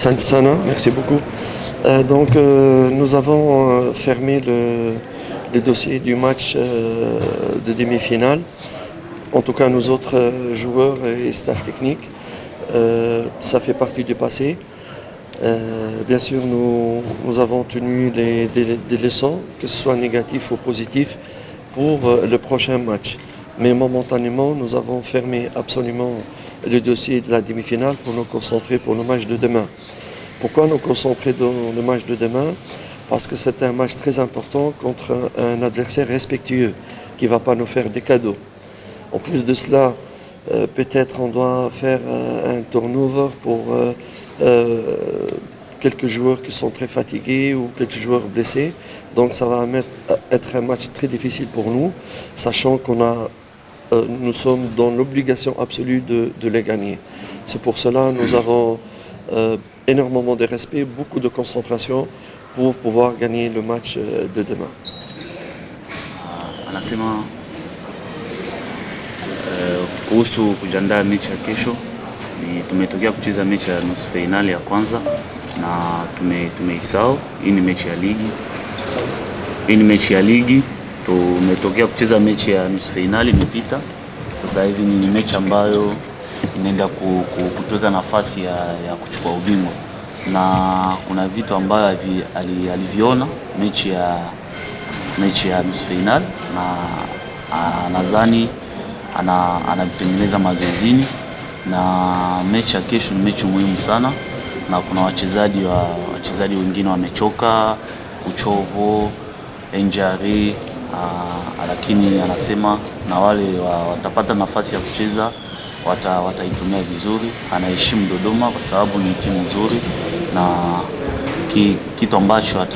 Sana, merci beaucoup. Nous avons fermé le dossier du match de demi-finale. En tout cas, nous autres joueurs et staff technique, ça fait partie du passé. Bien sûr, nous avons tenu des leçons, que ce soit négatif ou positif, pour le prochain match. Mais momentanément, nous avons fermé absolument le dossier de la demi-finale pour nous concentrer pour le match de demain. Pourquoi nous concentrer dans le match de demain? Parce que c'est un match très important contre un adversaire respectueux qui ne va pas nous faire des cadeaux. En plus de cela, peut-être on doit faire un turnover pour quelques joueurs qui sont très fatigués ou quelques joueurs blessés. Donc ça va être un match très difficile pour nous, sachant nous sommes dans l'obligation absolue de les gagner. C'est pour cela que nous avons énormément de respect, beaucoup de concentration pour pouvoir gagner le match de demain. Anasema kuhusu kujiandaa mechi ya kesho, tumetokea kucheza mechi ya nusu finali ya kwanza na tumeisahau. Hii ni mechi ya ligi. Tumetokea kucheza mechi ya nusu finali imepita. Sasa hivi ni mechi ambayo inaenda kutuweka nafasi ya kuchukua ubingwa, na kuna vitu ambayo aliviona mechi ya nusu finali, na nadhani anavitengeneza mazoezini, na mechi ya kesho ni mechi muhimu sana, na kuna wachezaji wengine wamechoka, uchovu, injury, lakini anasema na wale watapata nafasi ya kucheza wataitumia vizuri. Anaheshimu Dodoma kwa sababu ni timu nzuri, na kitu ambacho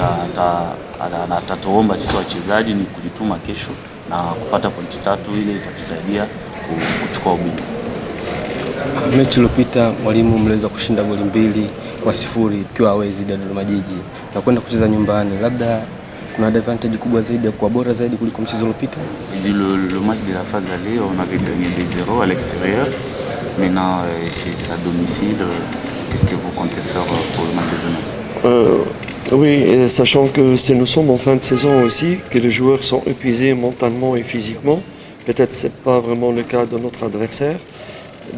atatuomba sisi wachezaji ni kujituma kesho na kupata pointi 3 ile itatusaidia kuchukua ubingwa. Mechi iliyopita mwalimu mliweza kushinda goli 2-0 ikiwa away dhidi ya Dodoma Jiji na kwenda kucheza nyumbani, labda kuna advantage kubwa zaidi ya kuwa bora zaidi kuliko mchezo uliopita? Le match de la phase aller, on avait gagné 2-0 à l'extérieur. Maintenant c'est à domicile. Qu'est-ce que vous comptez faire pour le match de demain? Oui, sachant que nous sommes en fin de saison aussi, que les joueurs sont épuisés mentalement et physiquement. Peut-être c'est pas vraiment le cas de notre adversaire.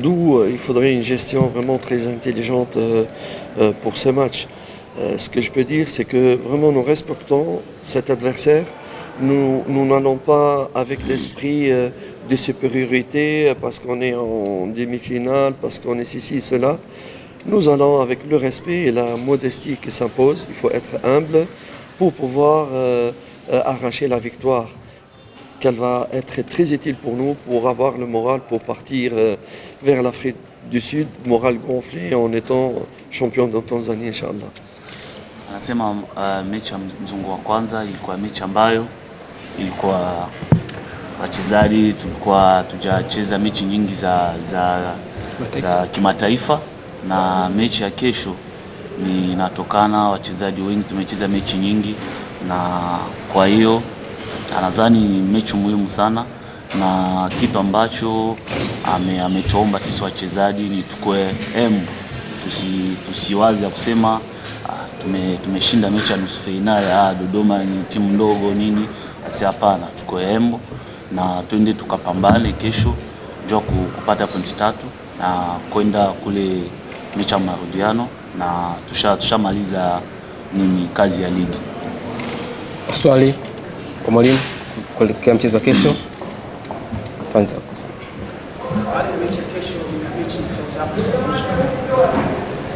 D'où il faudrait une gestion vraiment très intelligente pour ce match. Ce que je peux dire, c'est que vraiment nous respectons cet adversaire. Nous n'allons pas avec l'esprit de supériorité parce qu'on est en demi-finale, parce qu'on est ceci, cela. Nous allons avec le respect et la modestie qui s'impose. Il faut être humble pour pouvoir arracher la victoire, qu'elle va être très utile pour nous, pour avoir le moral, pour partir vers l'Afrique du Sud, moral gonflé en étant champion de Tanzanie, Inch'Allah. Anasema mechi ya mzungu wa kwanza ilikuwa mechi ambayo ilikuwa wachezaji tulikuwa tujacheza mechi nyingi za kimataifa, na mechi ya kesho ni inatokana wachezaji wengi tumecheza mechi nyingi, na kwa hiyo anadhani ni mechi muhimu sana, na kitu ambacho ametuomba sisi wachezaji ni tukue tusiwaze ya kusema tumeshinda mechi ya nusu finali, Dodoma ni timu ndogo nini. Asi hapana, tukue hembo na twende tukapambane kesho njoo kupata pointi 3 na kwenda kule mechi ya marudiano, na tushamaliza kazi ya ligi. Swali kwa mwalimu kuelekea mchezo wa kesho. Kwanza mechi ya kesho ni mechi South Africa.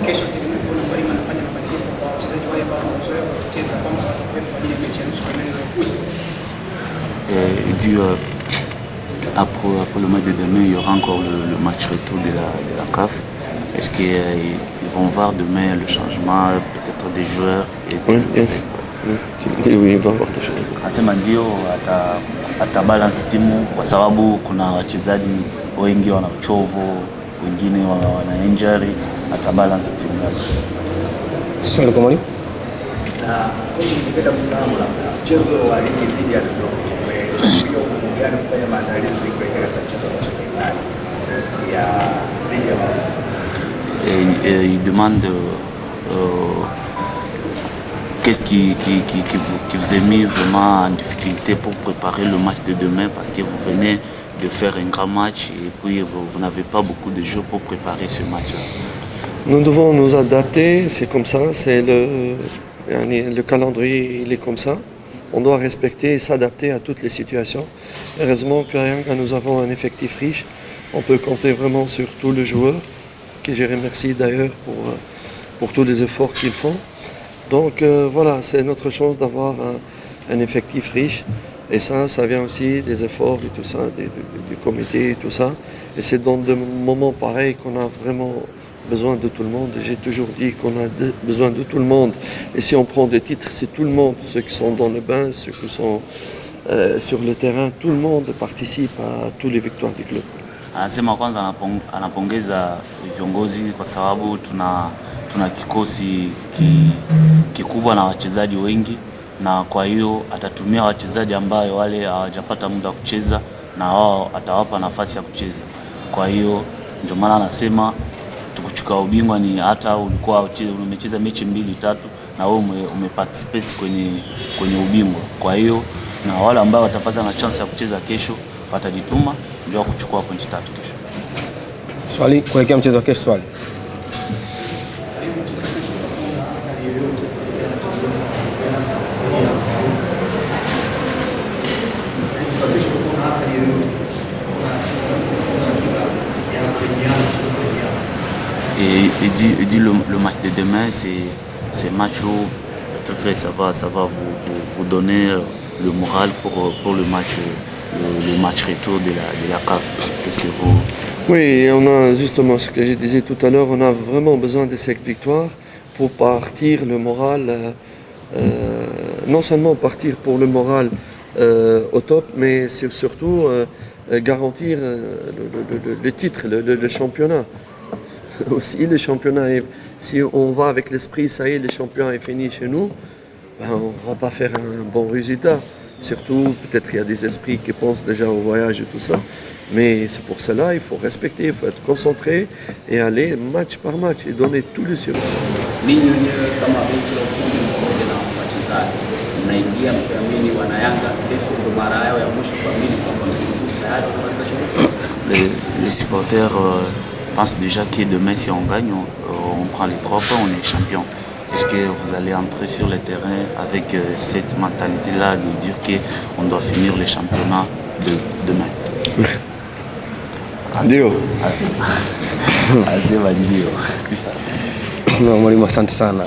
Kesho kuna mwalimu anafanya mabadiliko kwa wachezaji wale ambao wamezoea kucheza kwanza kwa ajili ya mechi ya nusu finali inayokuja. Il dit après le match de demain, il y aura encore le match retour de la CAF. Est-ce qu'ils vont voir demain le changement peut-être des joueurs? Oui, yes. Oui, il va avoir des changements. Anasema ndio atabalance timu kwa sababu kuna wachezaji wengi wana uchovu, wengine wana injury, atabalance timu yake. Swali kwa mwalimu. Na kocha ningependa kufahamu labda mchezo wa ligi dhidi ya Dodoma ndio gani kufanya maandalizi kuelekea mchezo wa nusu finali ya ligi ya il demande qu'est-ce qui vous a mis vraiment en difficulté pour préparer le match de demain, parce que vous venez de faire un grand match et puis vous n'avez pas beaucoup de jours pour préparer ce match-là? Nous devons nous adapter, c'est comme ça, c'est le calendrier, il est comme ça. On doit respecter et s'adapter à toutes les situations. Heureusement que nous avons un effectif riche. On peut compter vraiment sur tous les joueurs, que je remercie d'ailleurs pour tous les efforts qu'ils font. Donc voilà, c'est notre chance d'avoir un effectif riche. Et ça vient aussi des efforts et tout ça, du comité et tout ça. Et c'est dans des moments pareils qu'on a vraiment besoin de tout le monde. J'ai toujours dit qu'on a besoin de tout le monde. Et si on prend des titres, c'est tout le monde. Ceux qui sont dans le bain, ceux qui sont sur le terrain, tout le monde participe à toutes les victoires du club. Anasema kwanza anapongeza viongozi kwa sababu tuna kikosi kikubwa na wachezaji wengi, na kwa hiyo atatumia wachezaji ambayo wale hawajapata muda wa kucheza na wao atawapa nafasi ya kucheza. Kwa hiyo ndio maana anasema tukuchukua ubingwa ni hata ulikuwa umecheza mechi 2-3 na wewe umeparticipate kwenye ubingwa. Kwa hiyo na wale ambao watapata na chance ya kucheza kesho watajituma ndio kuchukua pointi 3 kesho. Swali kuelekea mchezo wa kesho, swali. Et dit le match de demain, c'est match où peut-être ça va vous donner le moral pour le match retour de la CAF. Qu'est-ce que vous... Oui, on a justement ce que je disais tout à l'heure, on a vraiment besoin de cette victoire pour partir le moral, non seulement partir pour le moral au top, mais c'est surtout garantir le titre, le championnat. Aussi le championnat, si on va avec l'esprit, ça y est, le championnat est fini chez nous, ben, on ne va pas faire un bon résultat. Surtout, peut-être il y a des esprits qui pensent déjà au voyage et tout ça. Mais c'est pour cela, il faut respecter, il faut être concentré et aller match par match et donner tout le sur. Les supporters pensent déjà que demain, si on gagne, on prend les 3 points, on est champion. Est-ce que vous allez entrer sur le terrain avec cette mentalité-là de dire qu'on doit finir le championnat de demain? Ndio. Asema ndio. Mwalimu, asante sana.